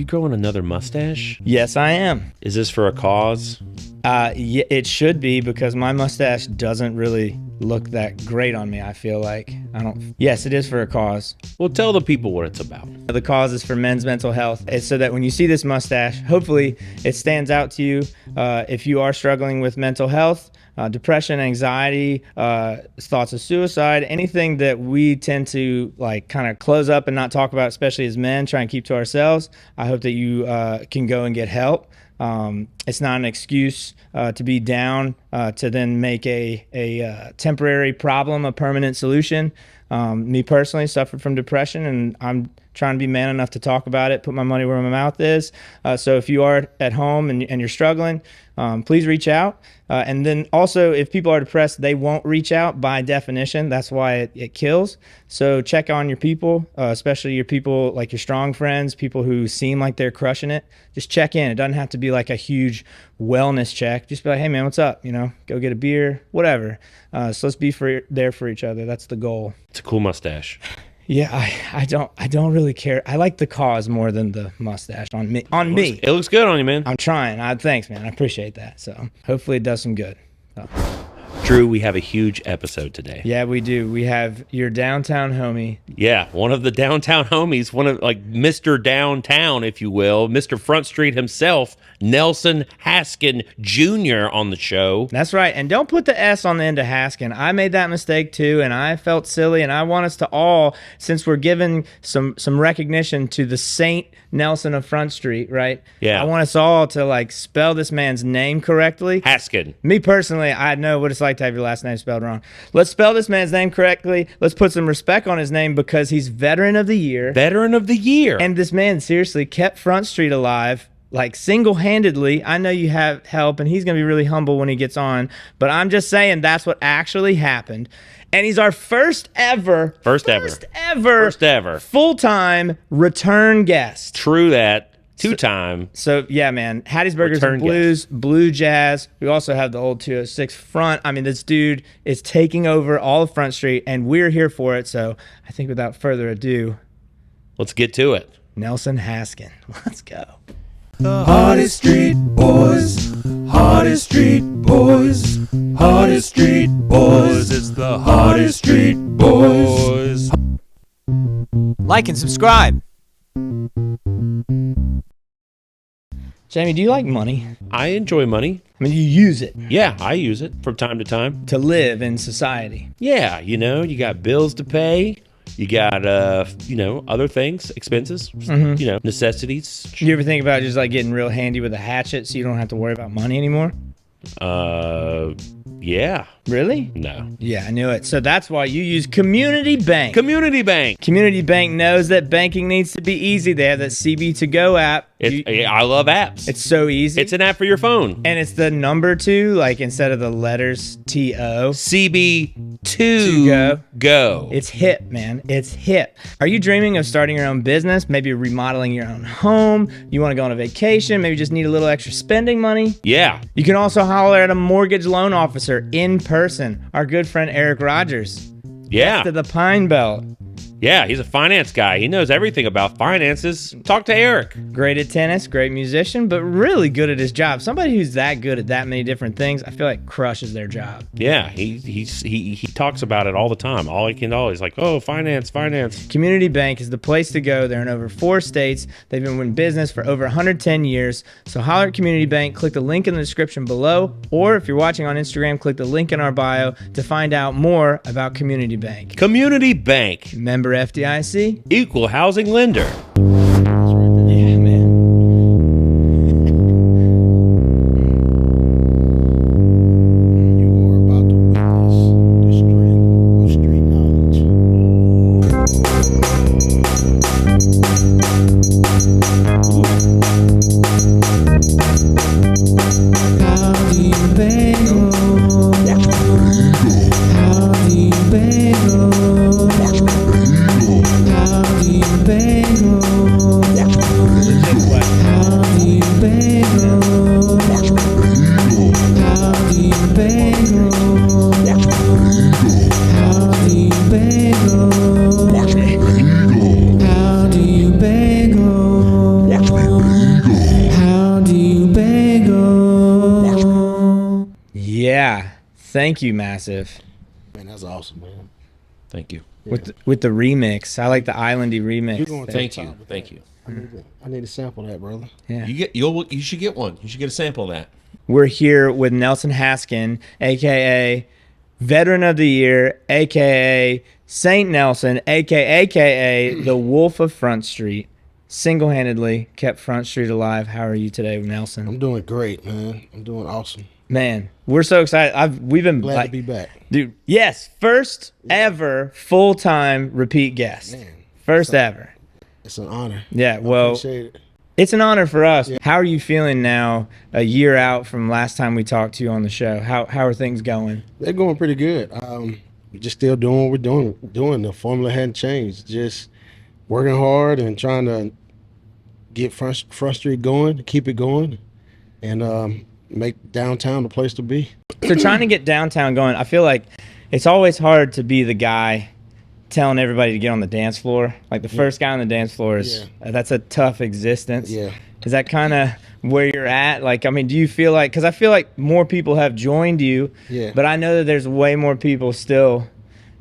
you growing another mustache? Yes, I am. Is this for a cause? Yeah, it should be, because my mustache doesn't really look that great on me, I feel like. Yes, it is for a cause. Well, tell the people what it's about. The cause is for men's mental health. It's so that when you see this mustache, hopefully it stands out to you. If you are struggling with mental health, depression, anxiety, thoughts of suicide, anything that we tend to like kind of close up and not talk about, especially as men, try and keep to ourselves, I hope that you can go and get help. It's not an excuse to be down, to then make a temporary problem a permanent solution. Me personally suffered from depression, and I'm trying to be man enough to talk about it, put my money where my mouth is. So if you are at home and you're struggling, please reach out. And then also, if people are depressed, they won't reach out by definition. That's why it kills. So check on your people, especially your people, like your strong friends, people who seem like they're crushing it. Just check in. It doesn't have to be like a huge wellness check. Just be like, hey man, what's up? You know, go get a beer, whatever. So let's be there for each other. That's the goal. It's a cool mustache. Yeah, I don't really care. I like the cause more than the mustache on me. It looks good on you, man. I'm trying. Thanks, man. I appreciate that. So hopefully it does some good. Drew, we have a huge episode today. Yeah, we do. We have your downtown homie. Yeah, one of the downtown homies, one of like Mr. Downtown, if you will, Mr. Front Street himself, Nelson Haskin Jr. on the show. That's right. And don't put the S on the end of Haskin. I made that mistake too, and I felt silly, and I want us to all, since we're giving some recognition to the Saint Nelson of Front Street, right? Yeah. I want us all to like spell this man's name correctly. Haskin. Me personally, I know what it's like to have your last name spelled wrong. Let's spell this man's name correctly. Let's put some respect on his name, because he's Veteran of the Year. Veteran of the Year. And this man seriously kept Front Street alive, like single-handedly. I know you have help, and he's going to be really humble when he gets on, but I'm just saying that's what actually happened. And he's our first ever full-time return guest. True that. Two-time. So yeah, man. Hattiesburgers and Blues, Blue Jazz. We also have the old 206 front. I mean, this dude is taking over all of Front Street, and we're here for it. So I think without further ado, let's get to it. Nelson Haskin. Let's go. The Hattie Street Boys, Hattie Street Boys, Hattie Street Boys, it's the Hattie Street Boys. Like and subscribe. Jamie, do you like money? I enjoy money. I mean, you use it. Yeah, I use it from time to time. To live in society. Yeah, you know, you got bills to pay. You got, other things, expenses, necessities. You ever think about just like getting real handy with a hatchet so you don't have to worry about money anymore? Yeah. Really? No. Yeah, I knew it. So that's why you use Community Bank. Community Bank. Community Bank knows that banking needs to be easy. They have that CB2Go app. I love apps. It's so easy. It's an app for your phone. And it's the number 2, like instead of the letters TO. CB2 Go. It's hip, man. It's hip. Are you dreaming of starting your own business? Maybe remodeling your own home? You want to go on a vacation? Maybe just need a little extra spending money? Yeah. You can also holler at a mortgage loan officer in person. Our good friend Eric Rogers. Yeah. To the Pine Belt. Yeah, he's a finance guy. He knows everything about finances. Talk to Eric. Great at tennis, great musician, but really good at his job. Somebody who's that good at that many different things, I feel like crushes their job. Yeah, he talks about it all the time. All he can always like, oh, finance. Community Bank is the place to go. They're in over 4 states. They've been in business for over 110 years. So holler at Community Bank. Click the link in the description below, or if you're watching on Instagram, click the link in our bio to find out more about Community Bank. Community Bank. Member FDIC. Equal housing lender. Yeah, man. You are about to witness the strength of street knowledge. How do you bagel? How do you bagel? How do you bagel? How do you bagel? How do you bagel? How do you bagel? How do you bagel? Thank you, Massive. Man, that's awesome, man. Thank you. Yeah. With the remix. I like the islandy remix. You're going to Thank the you. top with Thank that. you. I need to sample that, brother. Yeah. You should get one. You should get a sample of that. We're here with Nelson Haskin, aka Veteran of the Year, aka Saint Nelson, aka the Wolf of Front Street. Single-handedly kept Front Street alive. How are you today, Nelson? I'm doing great, man. I'm doing awesome. Man, we're so excited. We've been Glad to be back. dude. Yes, first ever full-time repeat guest. Man, First ever. it's an honor. Yeah, I well, appreciate it. it's an honor for us. How are you feeling now, a year out from last time we talked to you on the show? How are things going? They're going pretty good. We're just still doing what we're doing. The formula hadn't changed. Just working hard and trying to get Front Street going, keep it going, and make downtown the place to be. So trying to get downtown going, I feel like it's always hard to be the guy telling everybody to get on the dance floor. Like the first guy on the dance floor is that's a tough existence. Yeah. Is that kind of where you're at? Like, I mean, do you feel like, because I feel like more people have joined you, but I know that there's way more people still,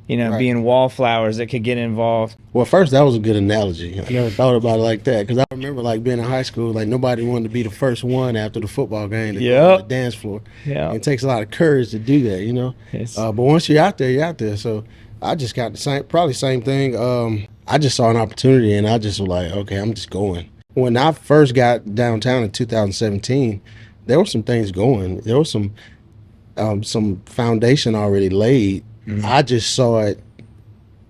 being wallflowers that could get involved. Well, first, that was a good analogy. I never thought about it like that because I remember like being in high school, like nobody wanted to be the first one after the football game to go on the dance floor. Yeah. It takes a lot of courage to do that, Yes. But once you're out there, you're out there. So I just got the same thing. I just saw an opportunity and I just was like, okay, I'm just going. When I first got downtown in 2017, there were some things going. There was some foundation already laid. Mm-hmm. I just saw it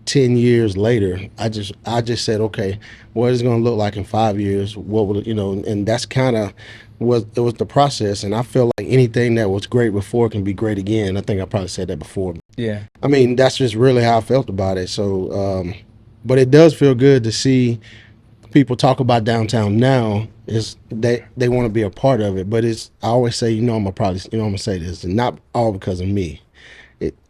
10 years later. I just said, okay, what is it going to look like in 5 years? What will and that's kind of it was the process. And I feel like anything that was great before can be great again. I think I probably said that before. Yeah. I mean, that's just really how I felt about it. So, but it does feel good to see people talk about downtown now. Is they want to be a part of it. But I always say, I'm gonna say this, and not all because of me.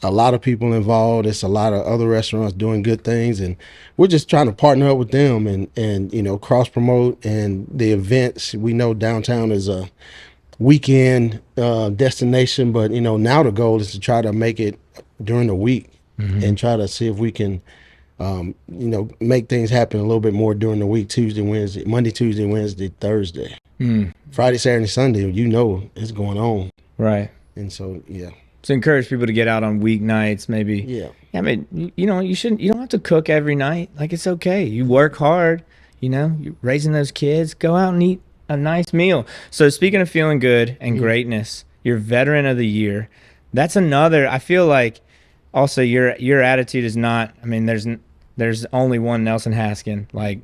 A lot of people involved. It's a lot of other restaurants doing good things, and we're just trying to partner up with them and cross promote and the events. We know downtown is a weekend destination, but now the goal is to try to make it during the week and try to see if we can make things happen a little bit more during the week. Monday, Tuesday, Wednesday, Thursday, Friday, Saturday, Sunday. It's going on, right? And so To encourage people to get out on weeknights, maybe. Yeah, I mean, you don't have to cook every night. Like, it's okay. You work hard, you're raising those kids. Go out and eat a nice meal. So speaking of feeling good and greatness, you're Veteran of the Year. That's another, I feel like also your attitude is not, I mean, there's only one Nelson Haskin. Like,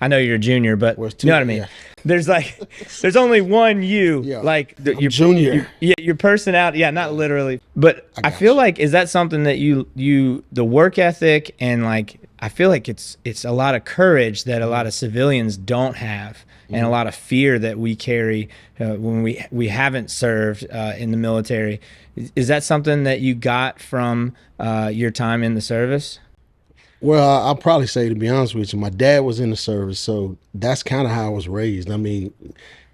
I know you're a junior, but you know what I mean? Yeah. There's only one you. Yeah. Like your junior. Your personality. Yeah, not literally. But I feel like, is that something that you the work ethic and like, I feel like it's a lot of courage that a lot of civilians don't have, and a lot of fear that we carry when we haven't served in the military. Is that something that you got from your time in the service? Well, I'll probably say, to be honest with you, my dad was in the service, so that's kind of how I was raised. I mean,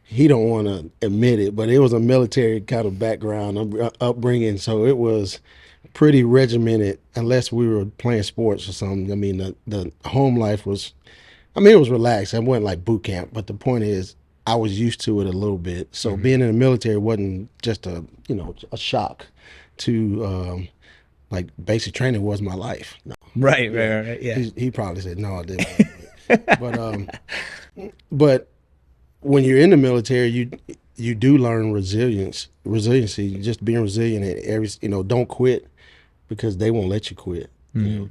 he don't want to admit it, but it was a military kind of background, upbringing, so it was pretty regimented unless we were playing sports or something. I mean, the home life was, it was relaxed. It wasn't like boot camp, but the point is I was used to it a little bit. So being in the military wasn't just a shock to like basic training was my life. No. Right. Yeah. He probably said, no, I didn't. But when you're in the military, you do learn resiliency, just being resilient at every, don't quit because they won't let you quit. They're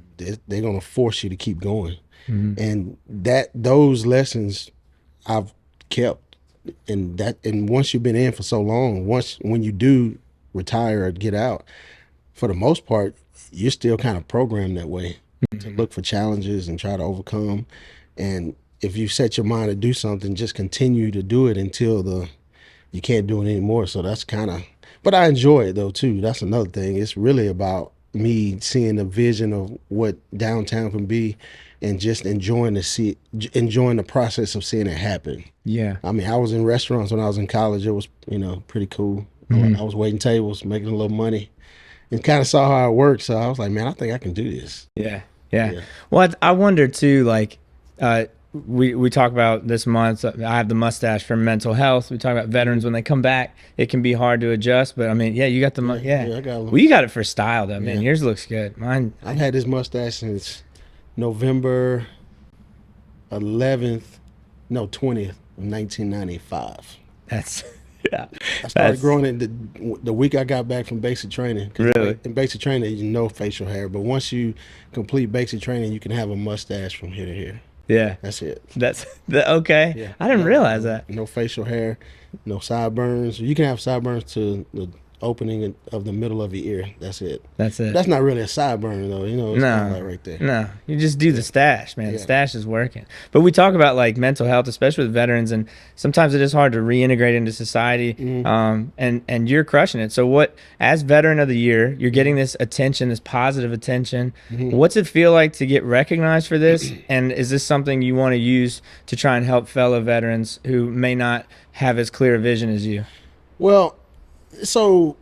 going to force you to keep going. And those lessons I've kept, and once you've been in for so long, when you do retire or get out, for the most part, you're still kind of programmed that way to look for challenges and try to overcome. And if you set your mind to do something, just continue to do it until you can't do it anymore. So that's but I enjoy it though too. That's another thing. It's really about me seeing the vision of what downtown can be and just enjoying the process of seeing it happen. Yeah. I mean, I was in restaurants when I was in college. It was, pretty cool. I was waiting tables, making a little money. and kind of saw how it worked. So I was like, man, I think I can do this. Yeah. Yeah. Well, I wonder too, like, we talk about this month, I have the mustache for mental health. We talk about veterans when they come back, it can be hard to adjust, but I mean, yeah, you got the, Yeah, I got well, you got it for style though, man. Yeah. Yours looks good. Mine, I've had this mustache since November 20th of 1995. that's, yeah. I started growing it the week I got back from basic training. 'Cause Really? in basic training, you know facial hair, but once you complete basic training, you can have a mustache from here to here. Yeah. That's it. That's okay. Yeah. I didn't realize that. No facial hair, no sideburns. You can have sideburns to the opening of the middle of your ear. That's it. That's it. That's not really a sideburn though. You know, it's kind of like right there. No, you just do the stash, man. The Yeah. stash is working. But we talk about like mental health, especially with veterans, and sometimes it is hard to reintegrate into society. And you're crushing it. So what, as Veteran of the Year, you're getting this attention, this positive attention. What's it feel like to get recognized for this? And is this something you want to use to try and help fellow veterans who may not have as clear a vision as you? Well, so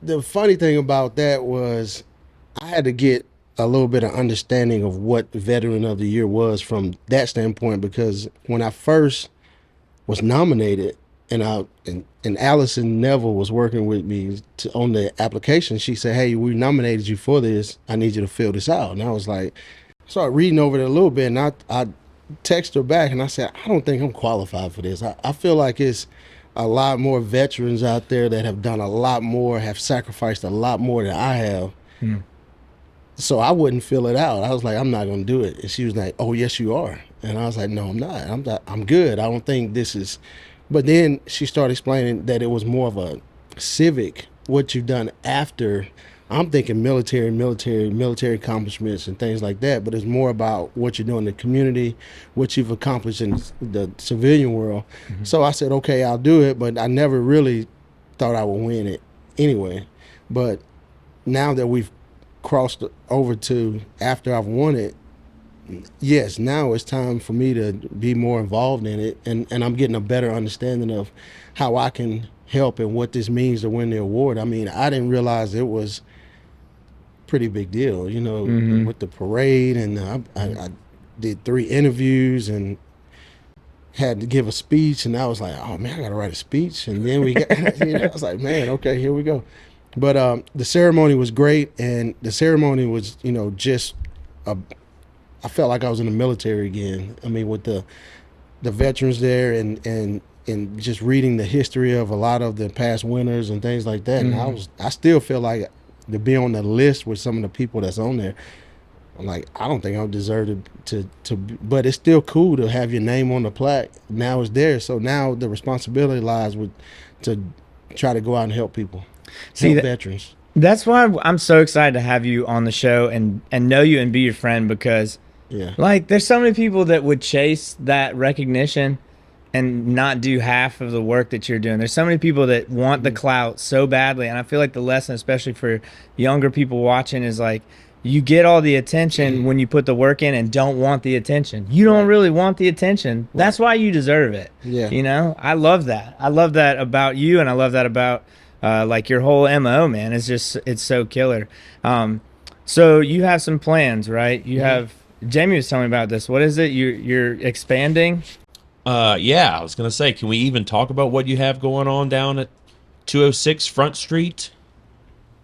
the funny thing about that was I had to get a little bit of understanding of what Veteran of the Year was from that standpoint, because when I first was nominated and Allison Neville was working with me on the application, she said, hey, we nominated you for this. I need you to fill this out. And I was like, started reading over it a little bit, and I texted her back and I said, I don't think I'm qualified for this. I feel like it's a lot more veterans out there that have done a lot more, have sacrificed a lot more than I have. So I wouldn't fill it out. I was like, I'm not going to do it. And she was like, oh, yes, you are. And I was like, no, I'm not. I'm good. I don't think this is. But then she started explaining that it was more of a civic, what you've done after. I'm thinking military accomplishments and things like that, but it's more about what you're doing in the community, what you've accomplished in the civilian world. So I said, okay, I'll do it, but I never really thought I would win it anyway. But now that we've crossed over to after I've won it, yes, now it's time for me to be more involved in it, and I'm getting a better understanding of how I can help and what this means to win the award. I mean, I didn't realize it was pretty big deal, you know, with the parade, and I did 3 interviews and had to give a speech, and I was like, oh man, I gotta write a speech. And then we got, I was like, man, okay, here we go. But the ceremony was great, and the ceremony was, just I felt like I was in the military again. I mean, with the veterans there and just reading the history of a lot of the past winners and things like that. And I still feel like to be on the list with some of the people that's on there, I'm like, I don't think I deserve to but it's still cool to have your name on the plaque. Now it's there. So now the responsibility lies to try to go out and help people, help veterans. That's why I'm so excited to have you on the show and know you and be your friend, because like there's so many people that would chase that recognition and not do half of the work that you're doing. There's so many people that want the clout so badly, and I feel like the lesson, especially for younger people watching, is like, you get all the attention when you put the work in and don't want the attention. You don't really want the attention. That's why you deserve it. Yeah. I love that. I love that about you, and I love that about like your whole MO, man. It's so killer. So you have some plans, right? You have, Jamie was telling me about this. What is it? You're expanding? Yeah, I was going to say, can we even talk about what you have going on down at 206 Front Street?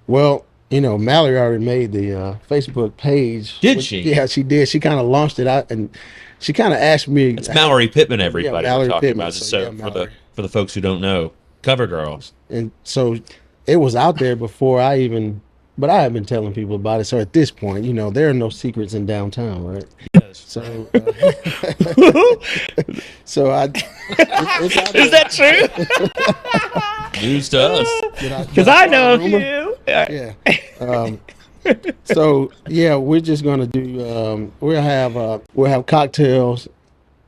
Well, Mallory already made the Facebook page. Did she? Yeah, she did. She kind of launched it out, and she kind of asked me. It's Mallory Pittman, everybody. Yeah, Mallory we're talking Pittman, about it. So for the folks who don't know, cover girls. And so it was out there before I even, but I have been telling people about it. So at this point, there are no secrets in downtown, right? Yes. So, so I. Is that true? News to us. Because I know a few. Yeah. So yeah, we're just gonna do. We'll have cocktails,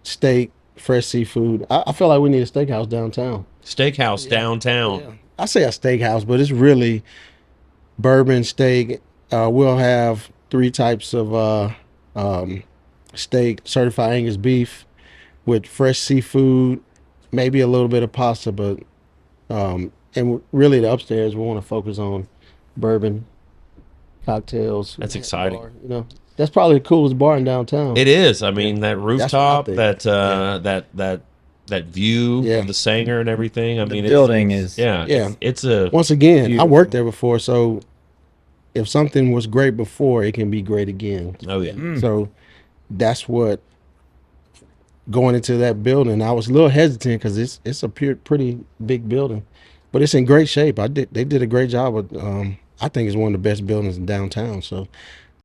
steak, fresh seafood. I feel like we need a steakhouse downtown. Steakhouse downtown. Yeah. I say a steakhouse, but it's really bourbon steak. We'll have 3 types of steak, certified Angus beef with fresh seafood, maybe a little bit of pasta, but and really the upstairs we want to focus on bourbon cocktails. That's exciting. Bar, that's probably the coolest bar in downtown. It is. I mean, that rooftop, think. that view of the Sanger and everything. I mean, building is It's a Once again, beautiful. I worked there before, so if something was great before, it can be great again. oh yeah. So that's what going into that building. I was a little hesitant because it's a pretty big building, but it's in great shape. They did a great job with. I think it's one of the best buildings in downtown. So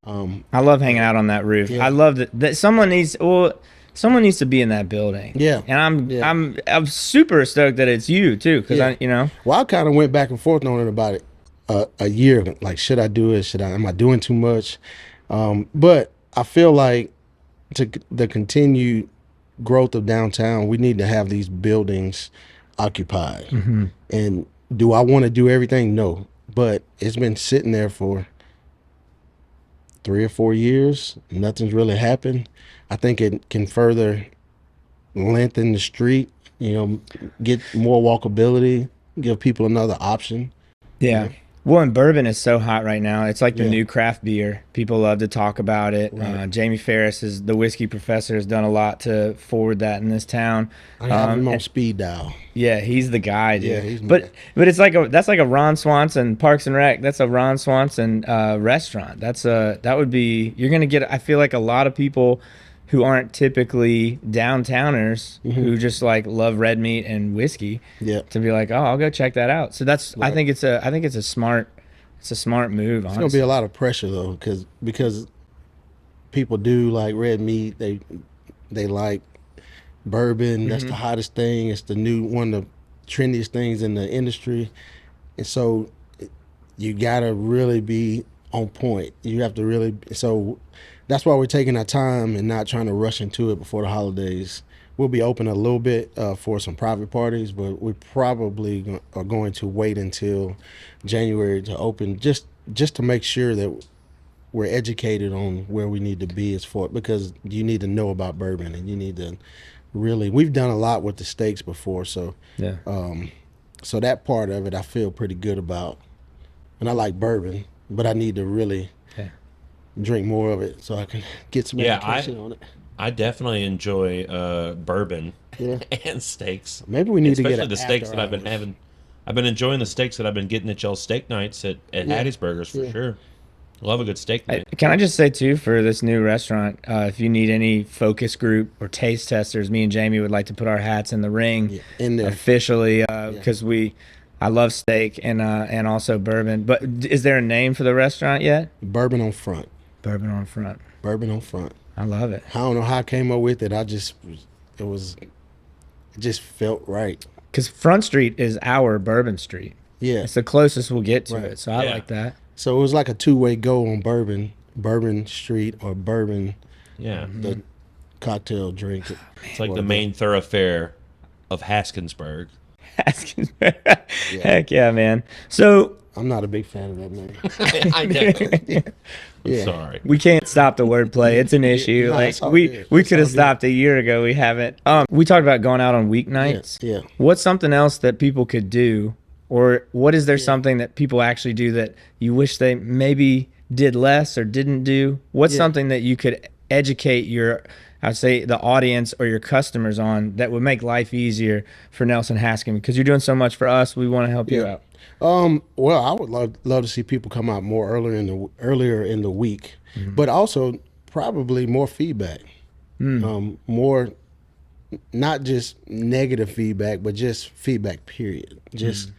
I love hanging out on that roof. Yeah. I love that someone needs to be in that building. Yeah. And I'm super stoked that it's you too, because Well, I kind of went back and forth on it about it a year. Like, should I do it? Am I doing too much? But I feel like to the continued growth of downtown, we need to have these buildings occupied. Mm-hmm. And do I want to do everything? No. But it's been sitting there for 3 or 4 years. Nothing's really happened. I think it can further lengthen the street, get more walkability, give people another option. Yeah. Well, and bourbon is so hot right now. It's like the Yeah. new craft beer. People love to talk about it. Right. Jamie Ferris, the whiskey professor, has done a lot to forward that in this town. I have him on and- speed dial. Yeah, he's the guy, dude. Yeah, he's but it's that's like a Ron Swanson Parks and Rec. That's a Ron Swanson restaurant. That would be, you're gonna get. I feel like a lot of people who aren't typically downtowners who just like love red meat and whiskey. Yeah. To be like, oh, I'll go check that out. So that's I think it's a smart move. It's gonna be a lot of pressure though, because people do like red meat. They like bourbon. That's the hottest thing. It's the one of the trendiest things in the industry, and so you gotta really be on point. You have to really. So that's why we're taking our time and not trying to rush into it before the holidays. We'll be open a little bit for some private parties, but we probably are going to wait until January to open, just to make sure that we're educated on where we need to be because you need to know about bourbon, and you need to really. We've done a lot with the steaks before, so Yeah. so that part of it I feel pretty good about, and I like bourbon, but I need to really drink more of it so I can get some education on it. I definitely enjoy bourbon Yeah. and steaks. Maybe we need to get especially the steaks that I've been having. I've been enjoying the steaks that I've been getting at y'all's steak nights at Hattiesburgers for sure. Love a good steak night. Can I just say too, for this new restaurant, if you need any focus group or taste testers, me and Jamie would like to put our hats in the ring in there. officially, because I love steak and also bourbon. But is there a name for the restaurant yet? Bourbon on front. Bourbon on front. Bourbon on front. I love it. I don't know how I came up with it. It just felt right. Because Front Street is our Bourbon Street. Yeah. It's the closest we'll get to Right. it. So I Yeah. like that. So it was like a two-way go on Bourbon Street or Bourbon, Yeah, the cocktail drink. it's like the main thoroughfare of Haskinsburg. Heck yeah, man. So I'm not a big fan of that name. I know. I'm Yeah. sorry. we can't stop the wordplay. It's an issue. No, Like it's all we good. we It's could all have stopped a year ago. We haven't. We talked about going out on weeknights. Yeah. What's something else that people could do, or what is there something that people actually do that you wish they maybe did less or didn't do? What's something that you could educate I'd say the audience or your customers on that would make life easier for Nelson Haskin? Because you're doing so much for us, we want to help you out. Well, I would love to see people come out more earlier in the week, but also probably more feedback, more not just negative feedback, but just feedback. Period. Just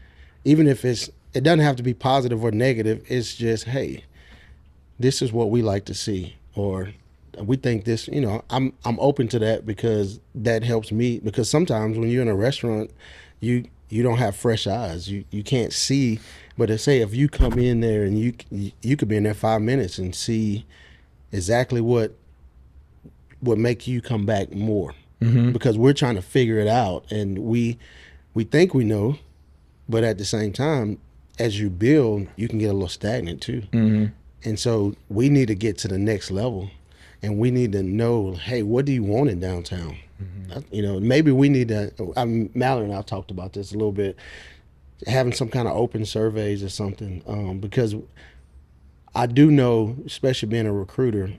even if it doesn't have to be positive or negative. It's just, hey, this is what we like to see, or we think this. I'm open to that because that helps me. Because sometimes when you're in a restaurant, you don't have fresh eyes. You can't see. But they say if you come in there and you could be in there 5 minutes and see exactly what would make you come back more. Because we're trying to figure it out, and we think we know, but at the same time, as you build, you can get a little stagnant too. And so we need to get to the next level, and we need to know, hey, what do you want in downtown? Maybe we need to. Mallory and I talked about this a little bit, having some kind of open surveys or something, because I do know, especially being a recruiter,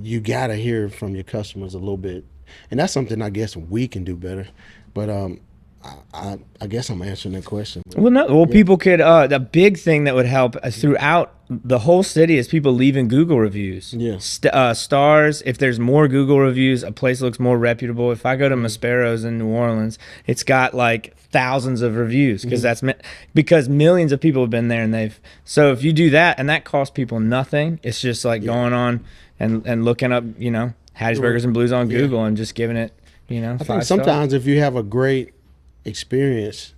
you gotta hear from your customers a little bit, and that's something I guess we can do better. But I guess I'm answering that question. Well, no. Well, people could. The big thing that would help throughout the whole city is people leaving Google reviews. Yeah. Stars. If there's more Google reviews, a place looks more reputable. If I go to Maspero's in New Orleans, it's got like thousands of reviews because millions of people have been there and they've. So if you do that, and that costs people nothing, it's just like going on and looking up, Hattiesburgers and Blues on Google and just giving it, I 5 think sometimes if you have a great experience,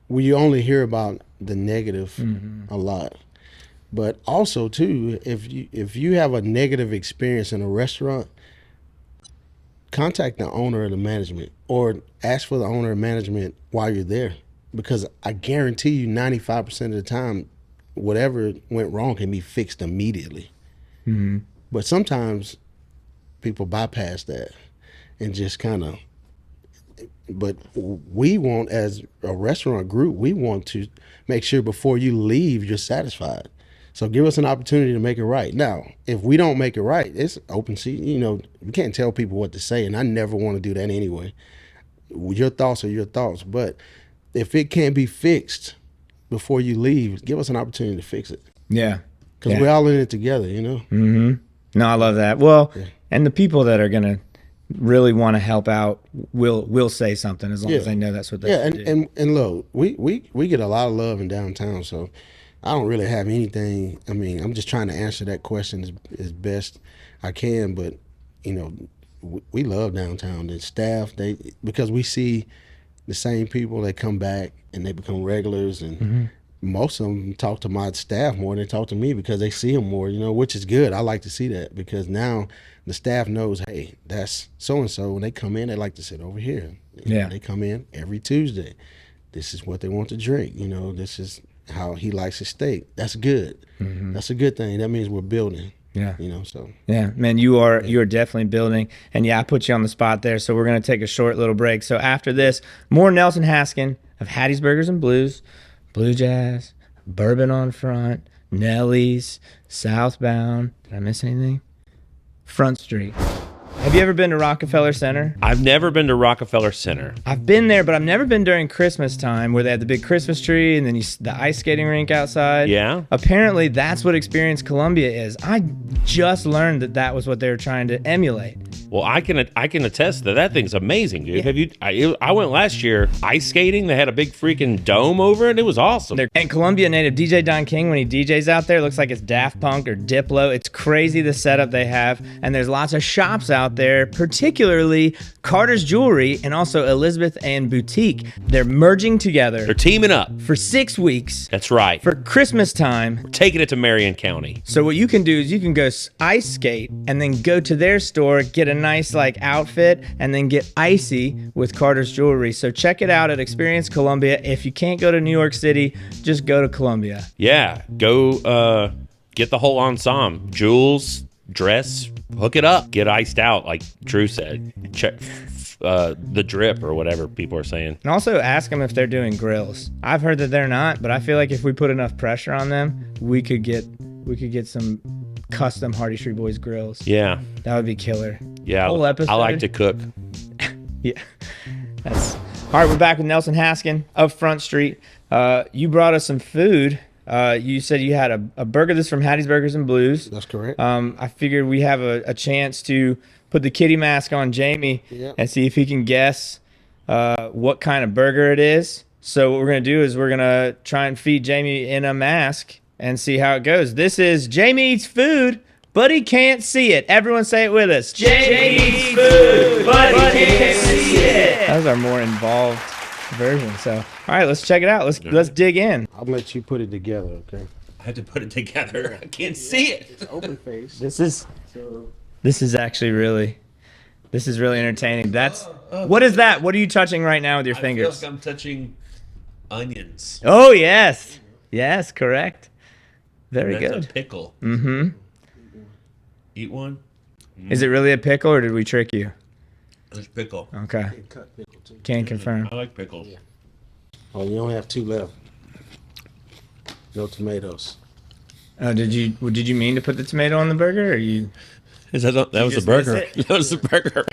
you only hear about the negative a lot. But also too, if you have a negative experience in a restaurant, contact the owner or the management, or ask for the owner or management while you're there, because I guarantee you 95% of the time, whatever went wrong can be fixed immediately. But sometimes people bypass that and just kind of. But we want, as a restaurant group, we want to make sure before you leave, you're satisfied. So give us an opportunity to make it right. Now, if we don't make it right, it's open season. We can't tell people what to say, and I never want to do that anyway. Your thoughts are your thoughts. But if it can't be fixed before you leave, give us an opportunity to fix it. Yeah. Because we're all in it together, No, I love that. Well, and the people that are going to really want to help out will say something as long as they know that's what they do. And look, we get a lot of love in downtown, so I don't really have anything. I mean, I'm just trying to answer that question as best I can, but we love downtown. The staff, because we see the same people that come back and they become regulars, and most of them talk to my staff more than they talk to me because they see them more, which is good. I like to see that, because now the staff knows, hey, that's so-and-so. When they come in, they like to sit over here. They come in every Tuesday. This is what they want to drink. This is how he likes his steak. That's good. That's a good thing. That means we're building. Yeah. So. Yeah, man, you are definitely building. And I put you on the spot there, so we're going to take a short little break. So after this, more Nelson Haskin of Hattiesburgers and Blues, Blue Jazz, Bourbon on Front, Nellie's, Southbound. Did I miss anything? Front Street. Have you ever been to Rockefeller Center? I've never been to Rockefeller Center. I've been there, but I've never been during Christmas time where they have the big Christmas tree and then the ice skating rink outside. Yeah. Apparently, that's what Experience Columbia is. I just learned that was what they were trying to emulate. Well, I can attest that thing's amazing, dude. Have you? I went last year ice skating. They had a big freaking dome over it. It was awesome. And Columbia native DJ Don King, when he DJs out there, looks like it's Daft Punk or Diplo. It's crazy the setup they have, and there's lots of shops out there, particularly Carter's Jewelry and also Elizabeth Ann Boutique. They're merging together. They're teaming up for 6 weeks. That's right. For Christmas time. We're taking it to Marion County. So what you can do is you can go ice skate and then go to their store, get a nice outfit, and then get icy with Carter's Jewelry. So check it out at Experience Columbia. If you can't go to New York City, just go to Columbia. Yeah, go get the whole ensemble. Jewels, dress, hook it up. Get iced out, like Drew said. Check the drip or whatever people are saying. And also ask them if they're doing grills. I've heard that they're not, but I feel like if we put enough pressure on them, we could get some custom Hardy Street Boys grills. Yeah. That would be killer. Yeah. Whole episode. I like to cook. Yeah. All right, we're back with Nelson Haskin of Front Street. You brought us some food. You said you had a burger. This is from Hattiesburgers and Blues. That's correct. I figured we have a chance to put the kitty mask on Jamie and see if he can guess what kind of burger it is. So what we're going to do is we're going to try and feed Jamie in a mask and see how it goes. This is Jamie eats food, but he can't see it. Everyone say it with us. Jamie eats food, but he can't see it. That was our more involved version. So, all right, let's check it out. Let's dig in. I'll let you put it together, okay? I have to put it together. I can't see it. It's open face. This is actually really entertaining. What is that? What are you touching right now with your fingers? I feel like I'm touching onions. Oh, yes. Yes, correct. Very That's good. a pickle. Mm-hmm. Eat one. Is it really a pickle, or did we trick you? It's pickle. Okay. Can't confirm. I like pickles. Yeah. Oh, you only have 2 left. No tomatoes. Oh, did you mean to put the tomato on the burger, or you? Is that was the just burger? miss it? That was the burger.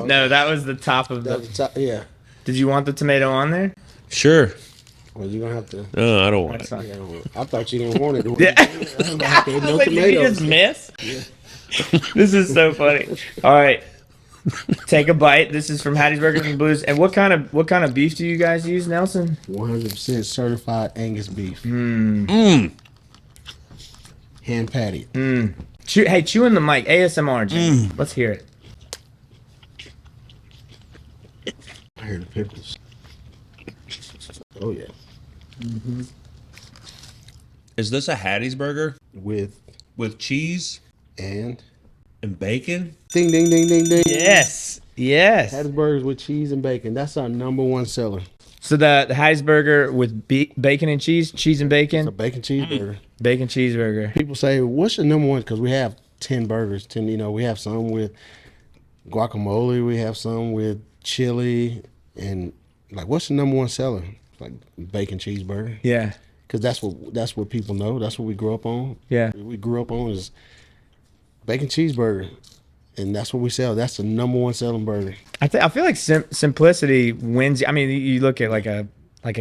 No, that was the top of That the. was the top, yeah. Did you want the tomato on there? Sure. Well, you're gonna have to. No, I don't want That's it. fine. Yeah, I thought you didn't want it. Yeah. I'm gonna have to eat I no was like, did you just tomatoes. miss? This is so funny. All right, take a bite. This is from Hattiesburgers and Blues. And what kind of beef do you guys use, Nelson? 100% certified Angus beef, Mmm. hand patty. Hey, chew in the mic. ASMR, Jim. Let's hear it. I hear the pickles. Oh yeah, Is this a Hattiesburger with with cheese and and bacon? ding ding ding ding ding. Yes. Hattiesburgers with cheese and bacon. That's our #1 seller. So the Hattiesburger with bacon and cheese and bacon, It's a bacon cheeseburger. bacon cheeseburger. People say, "What's your #1?" Because we have 10 burgers. 10. We have some with guacamole. We have some with chili, and like, what's the #1 seller? Like bacon cheeseburger. Yeah. Because that's what people know. That's what we grew up on. Yeah. We grew up on is bacon cheeseburger, and that's what we sell. That's the #1 selling burger. I feel like simplicity wins. I mean, you look at like a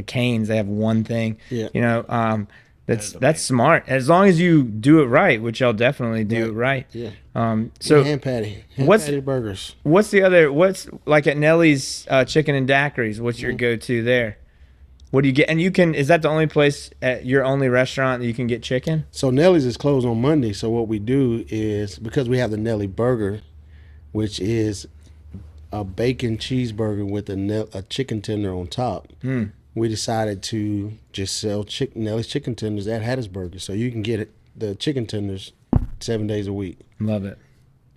Cane's, they have one thing. Yeah. You know, that's smart. As long as you do it right, which y'all definitely do it right. Yeah. So hand patty. what's- Patty burgers? what's the other? What's like at Nellie's Chicken and Daiquiris? What's your go-to there? What do you get? And you can. Is that the only place at your only restaurant that you can get chicken? So Nellie's is closed on Monday. So what we do is, because we have the Nellie burger, which is a bacon cheeseburger with a chicken tender on top. We decided to just sell Nellie's chicken tenders at Hattiesburg, so you can get the chicken tenders 7 days a week. Love it.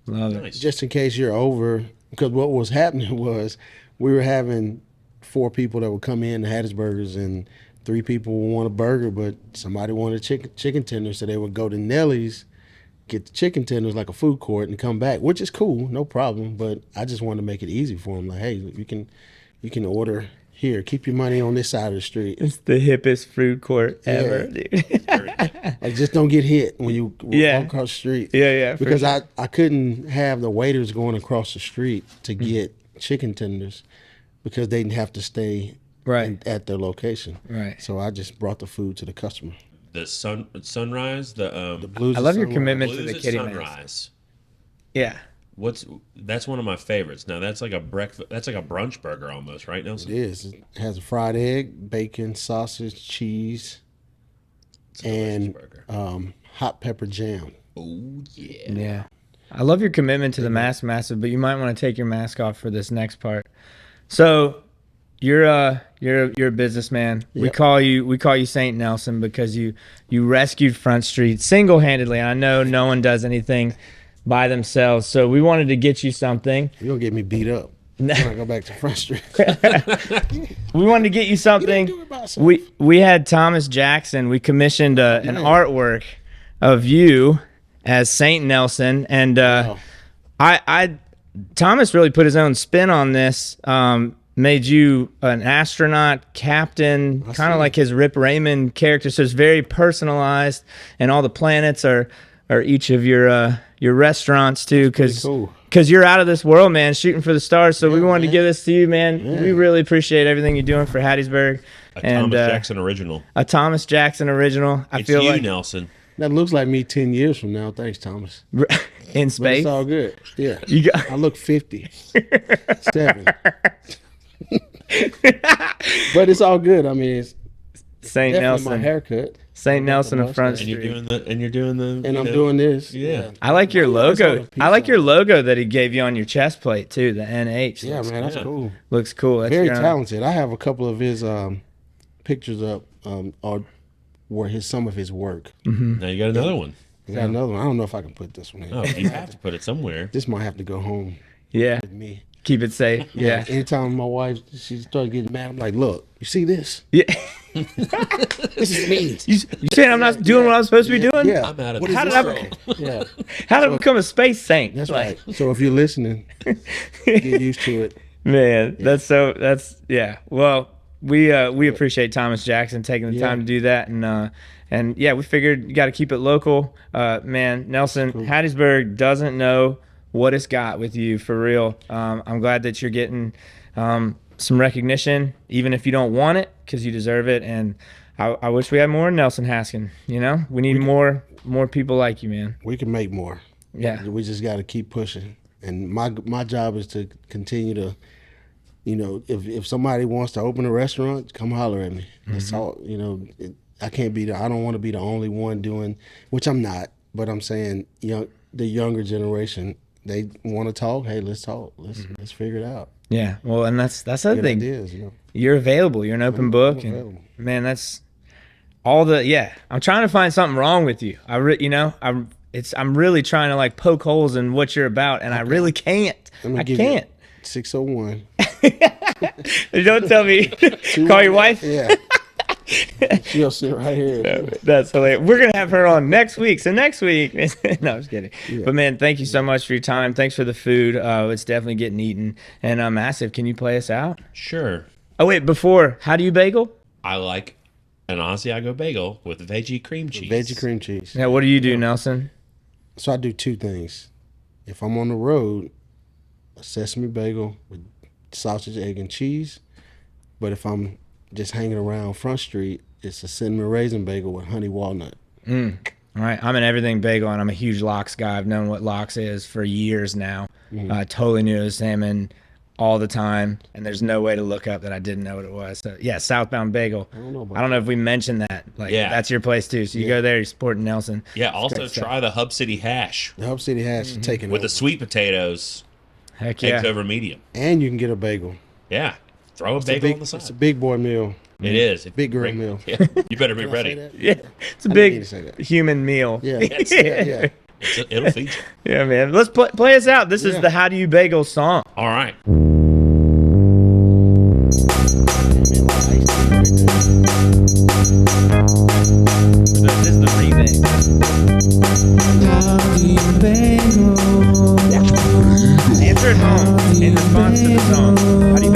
Love it. Nice. Just in case you're over, because what was happening was we were having 4 people that would come in to Hattiesburgers, and 3 people would want a burger, but somebody wanted chicken tenders, so they would go to Nellie's, get the chicken tenders like a food court, and come back, which is cool, no problem. But I just wanted to make it easy for them. Like, hey, you can order here. Keep your money on this side of the street. It's the hippest food court ever, dude. Like, just don't get hit when you Yeah. walk across the street. Yeah, for Because sure. I couldn't have the waiters going across the street to get chicken tenders, because they didn't have to stay Right. at their location. Right. So I just brought the food to the customer. The sunrise, the Blues I love your Sunrise. commitment to Blues the at kitty man. sunrise. Yeah. That's one of my favorites. Now that's like a breakfast. That's like a brunch burger almost, right, It Nelson? is. It has a fried egg, bacon, sausage, cheese, It's a delicious and burger. hot pepper jam. Oh yeah. Yeah. I love your commitment to the mask, massive, but you might want to take your mask off for this next part. So you're a businessman. We Yep. call you Saint Nelson because you rescued Front Street single-handedly. And I know no one does anything by themselves. So we wanted to get you something. You're going to get me beat up when I go back to Front Street. We wanted to get you something. do it by yourself. We had Thomas Jackson. We commissioned an artwork of you as Saint Nelson, and Wow. I Thomas really put his own spin on this. Made you an astronaut, captain, kind of see. like his Rip Raymond character. So it's very personalized, and all the planets are each of your restaurants too, because cool. you're out of this world, man, shooting for the stars. So we wanted to man. give this to you, man. Yeah. We really appreciate everything you're doing for Hattiesburg. A Thomas Jackson original. A Thomas Jackson original. I It's feel you, like Nelson. That looks like me 10 years from now. Thanks, Thomas. in But space. it's all good. Yeah. You got I look 50. 7. But it's all good. I mean, it's Saint definitely Nelson. my haircut. Saint Nelson of Front And Street. you're doing the And I'm doing this. Yeah. I like your That's all logo. the I like peace your logo that he gave you on your chest plate too. The NH. Yeah, man, that's Yeah. cool. Looks cool. That's Very your own- talented. I have a couple of his pictures up, or where some of his work. Now you got another one. I got another one. I don't know if I can put this one in. Oh, you have to put it somewhere. This might have to go home Yeah. with me. Keep it safe. Yeah. Anytime my wife, she started getting mad, I'm like, look, you see this? Yeah. This is me. You saying I'm not doing what I'm supposed to be doing? Yeah. I'm out of What this is How did I- world. Yeah. How did I become a space saint? That's Like, right. So if you're listening, get used to it. Man, yeah. Well, we appreciate Thomas Jackson taking the time to do that, and And yeah, we figured you got to keep it local. Man, Nelson, Hattiesburg doesn't know what it's got with you, for real. I'm glad that you're getting some recognition, even if you don't want it, because you deserve it. And I wish we had more Nelson Haskin. You know, we need more people like you, man. We can make more. Yeah, we just got to keep pushing. And my job is to continue to, you know, if somebody wants to open a restaurant, come holler at me. That's all. You know, I don't want to be the only one doing, which I'm not. But I'm saying, the younger generation, they want to talk. Hey, let's talk. Let's figure it out. Yeah, well, and that's the other thing. Ideas, You're available. You're an open book, and man, that's all the. Yeah, I'm trying to find something wrong with you. I'm really trying to like poke holes in what you're about, and I really can't. I can't. 601. Don't tell me. Call your wife. Yeah. She'll sit right here. That's hilarious. We're gonna have her on next week. So next week, no, I'm just kidding. Yeah. But man, thank you so much for your time. Thanks for the food. It's definitely getting eaten. And Massive, can you play us out? Sure. Oh wait, before, how do you bagel? I like an Asiago bagel with veggie cream cheese. Veggie cream cheese. Yeah. What do you do, Nelson? So I do two things. If I'm on the road, a sesame bagel with sausage, egg, and cheese. But if I'm just hanging around Front Street, it's a cinnamon raisin bagel with honey walnut. All right, I'm an everything bagel, and I'm a huge lox guy. I've known what lox is for years now. I totally knew it was salmon all the time, and there's no way to look up that I didn't know what it was. So yeah, Southbound Bagel. I don't know if we mentioned that. That's your place too. So you go there, you're supporting Nelson. Yeah, also try the Hub City hash. The Hub City hash is taking with over. the sweet potatoes. Heck yeah. Eggs over medium. And you can get a bagel. Yeah. Throw a bagel on the side. It's a big boy meal. It is. Big girl meal. Yeah. You better be ready. Yeah, it's a big human meal. Yeah. Yeah. It'll feed you. Yeah, man. Let's play us out. This is the How Do You Bagel song. All right. This is the remix. How do you bagel? Answer at home in response to the song. How do you